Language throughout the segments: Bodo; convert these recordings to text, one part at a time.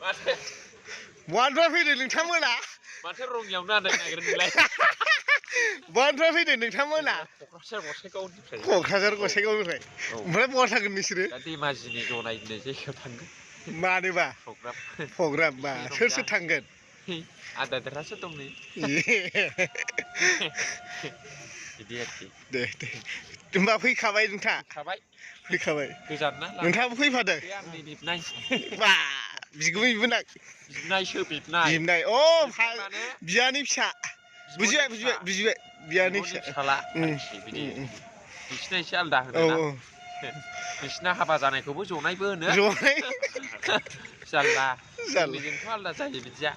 बहानिफ्राय फैदों नोंथांमोना माथो रङियाव नांनो नागिरो नोंलाय बहानिफ्राय फैदों नोंथांमोना क'क्राझार गसाइगावनिफ्राय ओमफ्राय बहा थांगोन नोंसोरो दा धेमाजिनि जनाय होननाय जायगायाव थांगोन मानोबा प्रग्राम बा सोर सोर थांगोन आदा देरहासो दं नै बिदि आरोखि दे दे होमबा फैखाबाय नोंथाङा फैखाबाय गोजान ना नोंथाङाबो फैफादों आंनि बिबनाय बा बिगुमै बिबोनां बिबनायसो बिबनाय बिबनाय अ बियानि फिसा बुजिबाय बुजिबाय बुजिबाय बियानि फिसाला बिदि नोंसिना एसे आलदा होनोना नोंसिना हाबा जानायखौबो जनायबो होनो जनाय जारला जोंनिजोंथ' आलदा जायो बिदिया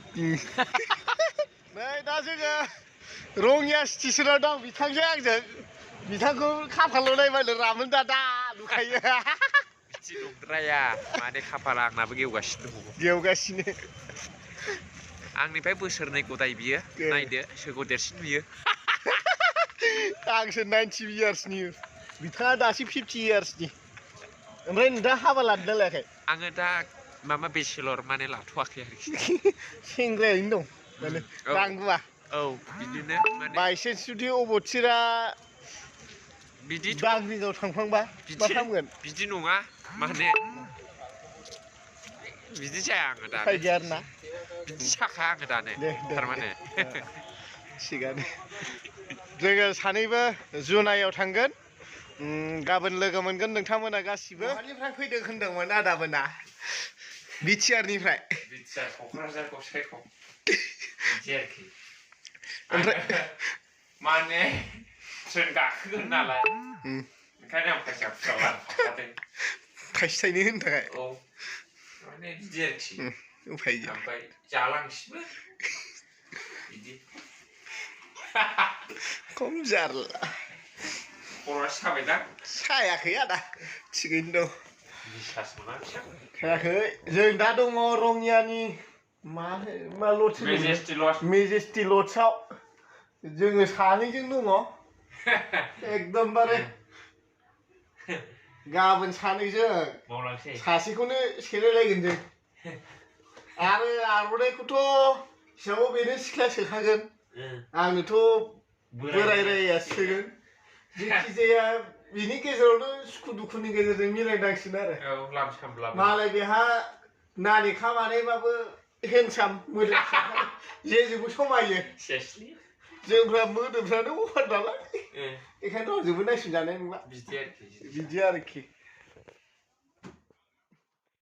नै दा जोङो रङिया स्टेसनाव दं बिथांजों आंजों बिथांखौ खाफालाव नायबानो रामोन दादा नुखायो बिदि नंद्राया माने खाफाला आंनाबो गेवगासिनो दङ गेवगासिनो आंनिफ्राय बोसोरनै गदाय बियो नायदो सोरखौ देरसिन नुयो आंसो 90 इयार्सनि बिथाङा दासो 50 इयार्सनि ओमफ्राय नोंथाङा हाबा लादों ना लायाखै आङो दा माबा बेचेलर माने लाथ'वाखै आरोखि सेंग्रायैनो दं माने नांगौबा औ बिदिनो माने बायसेन्स जुदि अबथिरा बिदिथ' बांग्रिङाव थांफ्लांबा मा खालामगोन बिदि नङा माने बिदि जाया आङो दानो उफाय गैया आरोना बिदि साखा आङो दानो थारमाने थिगानो जोङो सानैबो जुनायाव थांगोन गाबोन लोगो मोनगोन नोंथांमोना गासिबो बहानिफ्राय फैदों होनदोंमोन आदामोना बिटिआरनिफ्राय बिटिआर क'क्राझार गसाइगाव बिदि आरोखि ओमफ्राय माने ट्रेन गाखोगोन नालाय ओंखायनो आं फैसा बुरजा लांफाखादों थाइसे थाइनै होनो थाखाय औ माने बिदि आरोखि उफाय गैया ओमफ्राय जालांसिबो बिदि खम जारला खर'आ साबायदां सायाखै आदा थिगैनो दं बिसास मोनाखै सायाखै जों दा दङ रङियानि मा लज मेजेस्टि लजआव जोङो सानैजों दङ एकदमबारे गाबोन सानैजों सासेखौनो सेलायलायगोन जों आरो आर'नाइखौथ' हिसाबाव बेनो सिख्ला सोखागोन आंनोथ' बोराय राया सोगोन जेखिजाया बिनि गेजेरावनो सुखु दुखुनि गेजेरजों मिलायनांसिगोन आरो मालाय बेहा नानेखा मानायबाबो हेन्डसाम मोदोम जेजोंबो समायो जोंफ्रा मोदोमफ्रानो अभार नालाय बेखायनोथ' आंजोंबो नायसनजानाय नंला बिदि आरोखि